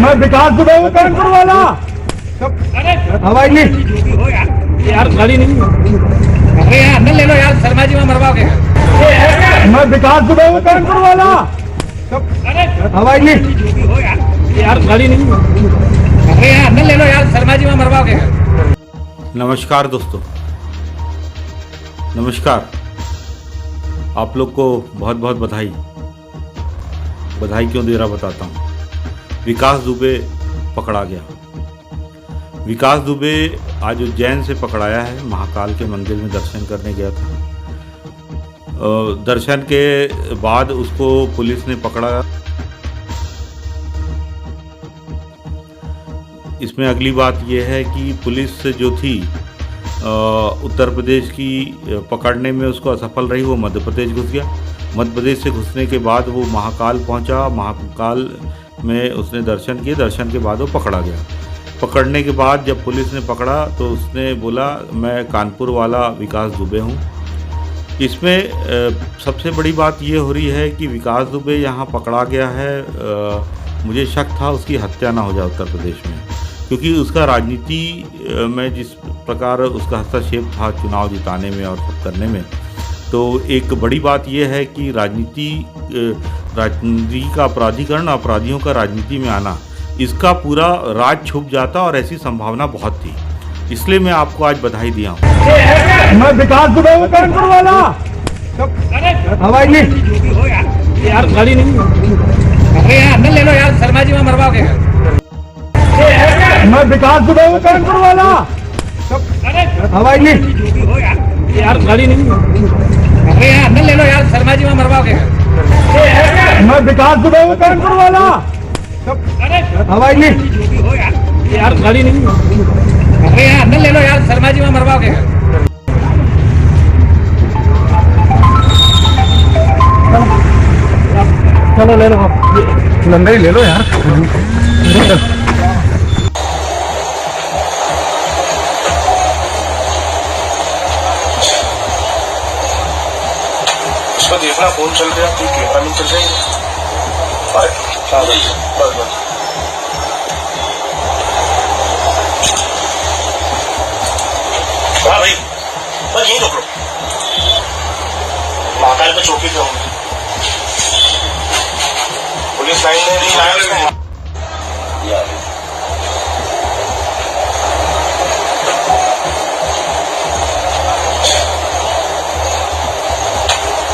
मैं विकास दुबे हूँ कानपुर वाला। अरे हवाई नहीं हो यार गाड़ी नहीं। अरे यार अंदर ले लो यार, शर्मा जी में मरवाओगे। मैं विकास दुबे हूँ कानपुर वाला। अरे हवाई नहीं हो यार गाड़ी नहीं। अरे यार अंदर ले लो यार, शर्मा जी में मरवाओगे। नमस्कार दोस्तों, नमस्कार। आप लोग को बहुत बहुत बधाई। बधाई क्यों दे रहा बताता हूँ। विकास दुबे पकड़ा गया। विकास दुबे आज उज्जैन से पकड़ाया है। महाकाल के मंदिर में दर्शन करने गया था। दर्शन के बाद उसको पुलिस ने पकड़ा। इसमें अगली बात यह है कि पुलिस जो थी उत्तर प्रदेश की पकड़ने में उसको असफल रही। वो मध्य प्रदेश घुस गया। मध्य प्रदेश से घुसने के बाद वो महाकाल पहुंचा। महाकाल में उसने दर्शन किए। दर्शन के बाद वो पकड़ा गया। पकड़ने के बाद जब पुलिस ने पकड़ा तो उसने बोला मैं कानपुर वाला विकास दुबे हूं। इसमें सबसे बड़ी बात ये हो रही है कि विकास दुबे यहाँ पकड़ा गया है। मुझे शक था उसकी हत्या ना हो जाए उत्तर प्रदेश में, क्योंकि उसका राजनीति में जिस प्रकार उसका हस्तक्षेप था चुनाव जिताने में और सब करने में, तो एक बड़ी बात यह है कि राजनीति का अपराधीकरण, अपराधियों का राजनीति में आना, इसका पूरा राज छुप जाता और ऐसी संभावना बहुत थी। इसलिए मैं आपको आज बधाई दिया हूँ। मैं विकास दुबे हूँ कानपुर वाला। अरे हवाई नहीं हो यार गाड़ी नहीं। अरे यार अंदर ले लो यार, शर्मा जी में मरवाओगे। मैं विकास दुबे हूँ कानपुर वाला। अरे हवाई नहीं हो यार गाड़ी नहीं। अरे यार अंदर ले लो यार, शर्मा जी में मरवाओगे। मैं विकास दुबे हूँ कानपुर वाला। अरे हवाई नहीं हो यार गाड़ी नहीं। अरे यार अंदर ले लो यार, शर्मा जी में मरवाओगे। चलो ले लो आप, लंबे ही ले लो यार। इसको देखना फोन चल रहा है, कोई कैमरा नहीं चल रही है। हाँ बस बस बस। हाँ भाई बस यहीं रोक लो। महाकाल पे चौकी पे होंगे। पुलिस लाइन में नहीं आया उसको।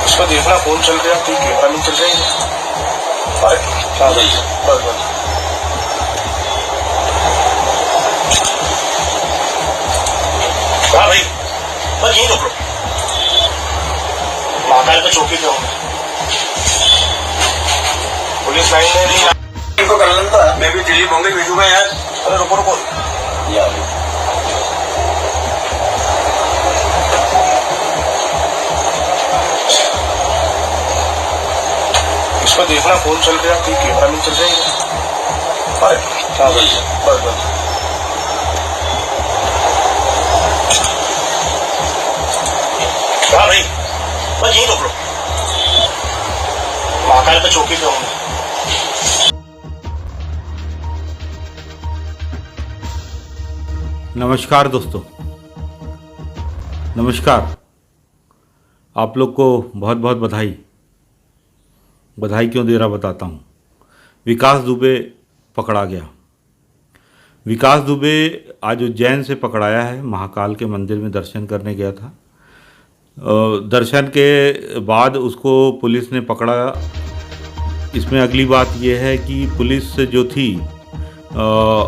इसको देखना फोन चल रहा है, कोई कैमरा नहीं चल रही है। हाँ बस बस बस। हाँ भाई बस यहीं रोक लो। महाकाल पे चौकी पे होंगे। पुलिस लाइन में नहीं इनको कर लेता। मैं भी दिल्ली बॉम्बे भेजूंगा यार। अरे रुको रुको यार। इसको देखना फोन चल रहा है, कोई कैमरा नहीं चल रही है। हाँ बस बस बस। हाँ भाई बस यहीं रोक लो। महाकाल पे चौकी पे होंगे। नमस्कार दोस्तों, नमस्कार। आप लोग को बहुत बहुत बधाई। बधाई क्यों दे रहा बताता हूँ। विकास दुबे पकड़ा गया। विकास दुबे आज उज्जैन से पकड़ाया है। महाकाल के मंदिर में दर्शन करने गया था। दर्शन के बाद उसको पुलिस ने पकड़ा। इसमें अगली बात यह है कि पुलिस जो थी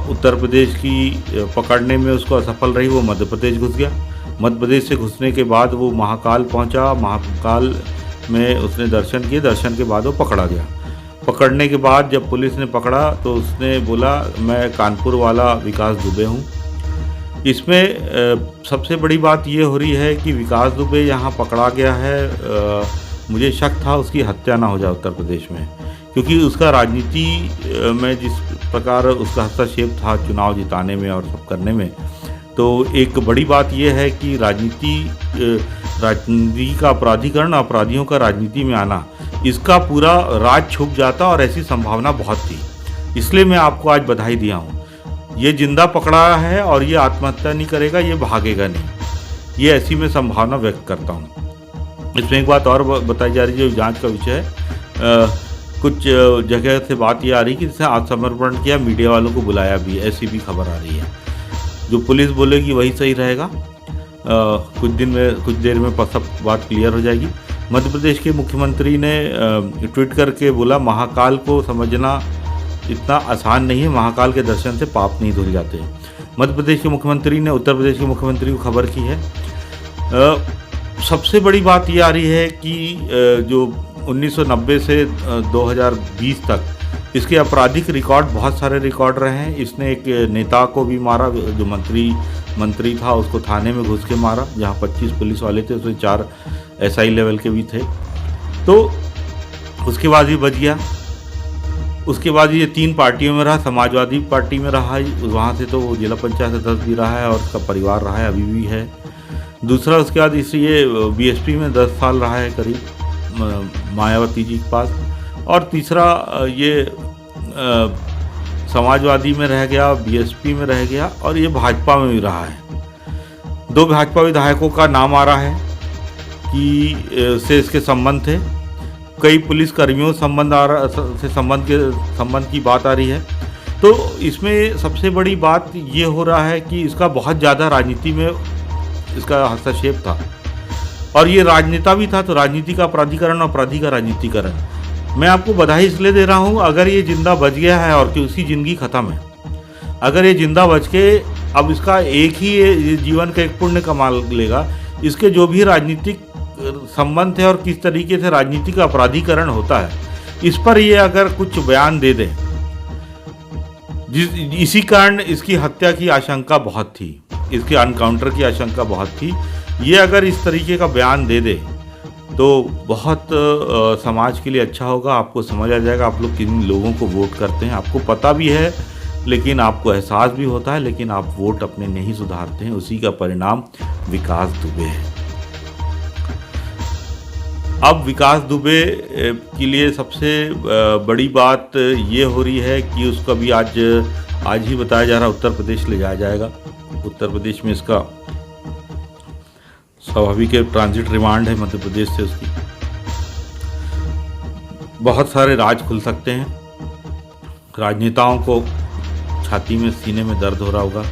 उत्तर प्रदेश की पकड़ने में उसको असफल रही। वो मध्य प्रदेश घुस गया। मध्य प्रदेश से घुसने के बाद वो महाकाल पहुंचा। महाकाल में उसने दर्शन किए। दर्शन के बाद वो पकड़ा गया। पकड़ने के बाद जब पुलिस ने पकड़ा तो उसने बोला मैं कानपुर वाला विकास दुबे हूँ। इसमें सबसे बड़ी बात ये हो रही है कि विकास दुबे यहाँ पकड़ा गया है। मुझे शक था उसकी हत्या ना हो जाए उत्तर प्रदेश में, क्योंकि उसका राजनीति में जिस प्रकार उसका हस्तक्षेप था चुनाव जिताने में और सब करने में, तो एक बड़ी बात यह है कि राजनीति का अपराधीकरण, अपराधियों का राजनीति में आना, इसका पूरा राज छुप जाता और ऐसी संभावना बहुत थी। इसलिए मैं आपको आज बधाई दिया हूँ। ये जिंदा पकड़ा है और ये आत्महत्या नहीं करेगा, ये भागेगा नहीं, ये ऐसी मैं संभावना व्यक्त करता हूँ। इसमें एक बात और बताई जा रही है जो जांच का विषय है। कुछ जगह से बात ये आ रही कि जिसे आत्मसमर्पण किया, मीडिया वालों को बुलाया भी, ऐसी भी खबर आ रही है। जो पुलिस बोलेगी वही सही रहेगा। कुछ देर में सब बात क्लियर हो जाएगी। मध्य प्रदेश के मुख्यमंत्री ने ट्वीट करके बोला, महाकाल को समझना इतना आसान नहीं है, महाकाल के दर्शन से पाप नहीं धुल जाते। मध्य प्रदेश के मुख्यमंत्री ने उत्तर प्रदेश के मुख्यमंत्री को खबर की है। सबसे बड़ी बात ये आ रही है कि जो 1990 से 2020 तक इसके आपराधिक रिकॉर्ड, बहुत सारे रिकॉर्ड रहे हैं। इसने एक नेता को भी मारा, जो मंत्री था, उसको थाने में घुस के मारा, जहाँ 25 पुलिस वाले थे, उसमें 4 SI लेवल के भी थे। तो उसके बाद भी बच गया। उसके बाद ये 3 पार्टियों में रहा, समाजवादी पार्टी में रहा, वहाँ से तो वो जिला पंचायत सदस्य भी रहा है और उसका परिवार रहा है, अभी भी है। दूसरा, उसके बाद ये BSP में 10 साल रहा है करीब, मायावती जी के पास। और तीसरा, ये समाजवादी में रह गया, BSP में रह गया, और ये भाजपा में भी रहा है। 2 भाजपा विधायकों का नाम आ रहा है कि से इसके संबंध थे। कई पुलिस कर्मियों संबंध की बात आ रही है। तो इसमें सबसे बड़ी बात ये हो रहा है कि इसका बहुत ज़्यादा राजनीति में इसका हस्तक्षेप था, और ये राजनेता भी था। तो राजनीति का अपराधीकरण और अपराधी का राजनीतिकरण। मैं आपको बधाई इसलिए दे रहा हूँ, अगर ये जिंदा बच गया है और कि उसकी ज़िंदगी ख़त्म है, अगर ये जिंदा बच के अब इसका एक ही जीवन का एक पुण्य कमा लेगा। इसके जो भी राजनीतिक संबंध है और किस तरीके से राजनीति का अपराधीकरण होता है, इस पर ये अगर कुछ बयान दे दें, इसी कारण इसकी हत्या की आशंका बहुत थी, इसके एनकाउंटर की आशंका बहुत थी। ये अगर इस तरीके का बयान दे दे तो बहुत समाज के लिए अच्छा होगा। आपको समझ आ जाएगा आप लोग किन लोगों को वोट करते हैं। आपको पता भी है, लेकिन आपको एहसास भी होता है, लेकिन आप वोट अपने नहीं सुधारते हैं। उसी का परिणाम विकास दुबे है। अब विकास दुबे के लिए सबसे बड़ी बात ये हो रही है कि उसका भी आज ही बताया जा रहा है उत्तर प्रदेश ले जाया जाएगा। उत्तर प्रदेश में इसका स्वाभाविक ट्रांजिट रिमांड है मध्य प्रदेश से। उसकी बहुत सारे राज खुल सकते हैं। राजनेताओं को छाती में, सीने में दर्द हो रहा होगा।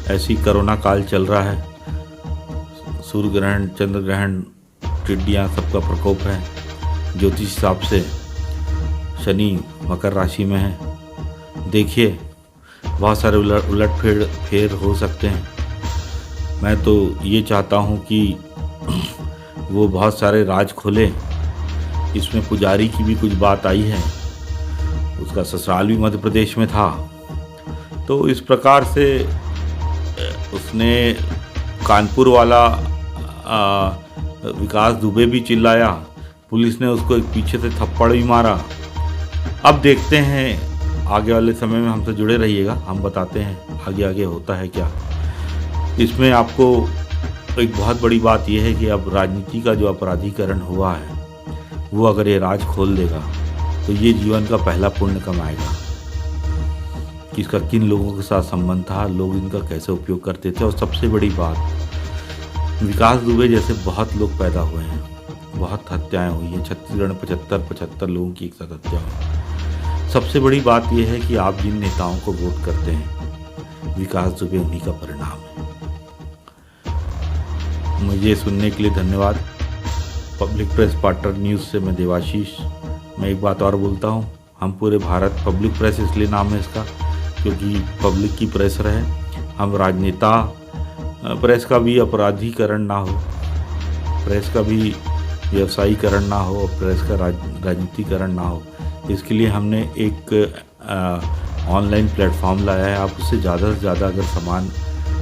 ऐसी कोरोना काल चल रहा है, सूर्य ग्रहण, चंद्र ग्रहण, टिड्डियाँ, सबका प्रकोप है। ज्योतिष हिसाब से शनि मकर राशि में है। देखिए, बहुत सारे उलट फेर हो सकते हैं। मैं तो ये चाहता हूँ कि वो बहुत सारे राज खोले। इसमें पुजारी की भी कुछ बात आई है, उसका ससुराल भी मध्य प्रदेश में था। तो इस प्रकार से उसने कानपुर वाला विकास दुबे भी चिल्लाया, पुलिस ने उसको एक पीछे से थप्पड़ भी मारा। अब देखते हैं, आगे वाले समय में हमसे जुड़े रहिएगा, हम बताते हैं आगे होता है क्या। इसमें आपको एक बहुत बड़ी बात यह है कि अब राजनीति का जो अपराधीकरण हुआ है, वो अगर ये राज खोल देगा तो ये जीवन का पहला पुण्य कमाएगा कि इसका किन लोगों के साथ संबंध था, लोग इनका कैसे उपयोग करते थे। और सबसे बड़ी बात, विकास दुबे जैसे बहुत लोग पैदा हुए हैं, बहुत हत्याएं हुई हैं। छत्तीसगढ़ में 75 लोगों की एक साथ हत्या हुई। सबसे बड़ी बात यह है कि आप जिन नेताओं को वोट करते हैं, विकास दुबे उन्हीं का परिणाम है। मुझे सुनने के लिए धन्यवाद। पब्लिक प्रेस पार्टनर न्यूज़ से मैं देवाशीष। मैं एक बात और बोलता हूँ, हम पूरे भारत, पब्लिक प्रेस इसलिए नाम है इसका क्योंकि पब्लिक की प्रेस रहे। हम राजनेता, प्रेस का भी अपराधीकरण ना हो, प्रेस का भी व्यवसायीकरण ना हो, प्रेस का राजनीतिकरण ना हो। इसके लिए हमने एक ऑनलाइन प्लेटफॉर्म लाया है। आप उससे ज़्यादा से ज़्यादा अगर सामान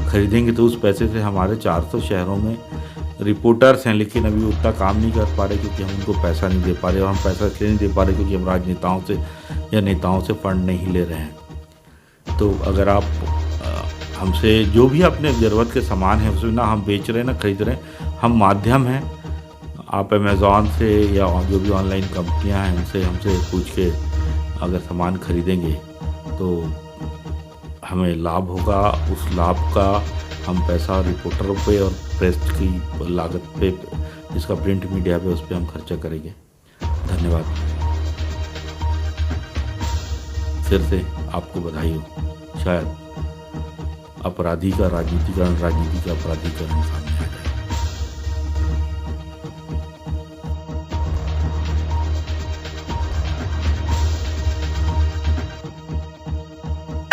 खरीदेंगे तो उस पैसे से हमारे 400 शहरों में रिपोर्टर्स हैं, लेकिन अभी उतना काम नहीं कर पा रहे क्योंकि हम उनको पैसा नहीं दे पा रहे। और हम पैसा इसलिए नहीं दे पा रहे क्योंकि हम राजनेताओं से या नेताओं से फंड नहीं ले रहे हैं। तो अगर आप हमसे जो भी अपने ज़रूरत के सामान है उसमें ना हम बेच रहे हैं ना खरीद रहे हैं, हम माध्यम हैं। आप अमेज़ॉन से या जो भी ऑनलाइन कंपनियां हैं उनसे हमसे पूछ के अगर सामान खरीदेंगे तो हमें लाभ होगा, उस लाभ का हम पैसा रिपोर्टरों पे और प्रेस की लागत पे, जिसका प्रिंट मीडिया पे, उस पर हम खर्चा करेंगे। धन्यवाद। फिर से आपको बधाई हो। शायद अपराधी का राजनीतिकरण, राजनीति का अपराधीकरण सामने आ जाए।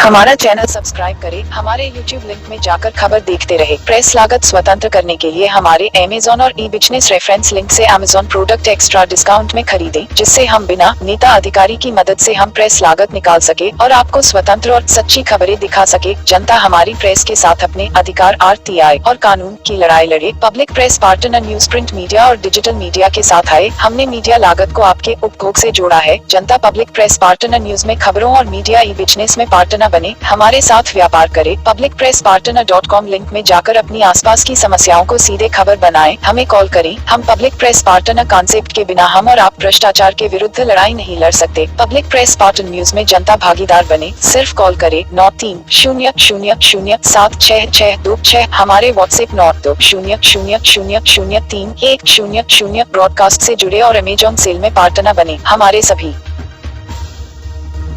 हमारा चैनल सब्सक्राइब करें, हमारे YouTube लिंक में जाकर खबर देखते रहे। प्रेस लागत स्वतंत्र करने के लिए हमारे Amazon और ई-बिजनेस रेफरेंस लिंक से Amazon प्रोडक्ट एक्स्ट्रा डिस्काउंट में खरीदें, जिससे हम बिना नेता अधिकारी की मदद से हम प्रेस लागत निकाल सके और आपको स्वतंत्र और सच्ची खबरें दिखा सके। जनता हमारी प्रेस के साथ अपने अधिकार, RTI और कानून की लड़ाई लड़े। Public press partner news, print media और डिजिटल मीडिया के साथ आए। हमने मीडिया लागत को आपके उपभोग से जोड़ा है। जनता पब्लिक प्रेस पार्टनर न्यूज में खबरों और मीडिया ई-बिजनेस में पार्टनर बने, हमारे साथ व्यापार करें। publicpresspartner.com लिंक में जाकर अपनी आसपास की समस्याओं को सीधे खबर बनाएं। हमें कॉल करें। हम पब्लिक प्रेस पार्टनर कॉन्सेप्ट के बिना हम और आप भ्रष्टाचार के विरुद्ध लड़ाई नहीं लड़ सकते। पब्लिक प्रेस पार्टनर न्यूज में जनता भागीदार बने। सिर्फ कॉल करें 9300007662। हमारे व्हाट्सएप 9200003100 ब्रॉडकास्ट से जुड़े और अमेजॉन सेल में पार्टनर बने। हमारे सभी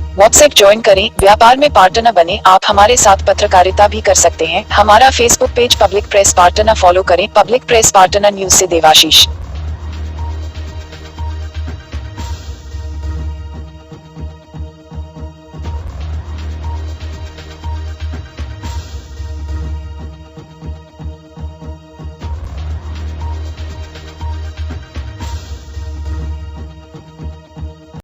व्हाट्सएप ज्वाइन करें, व्यापार में पार्टनर बने। आप हमारे साथ पत्रकारिता भी कर सकते हैं। हमारा Facebook page public press partner follow करें। पब्लिक प्रेस पार्टनर न्यूज से देवाशीष।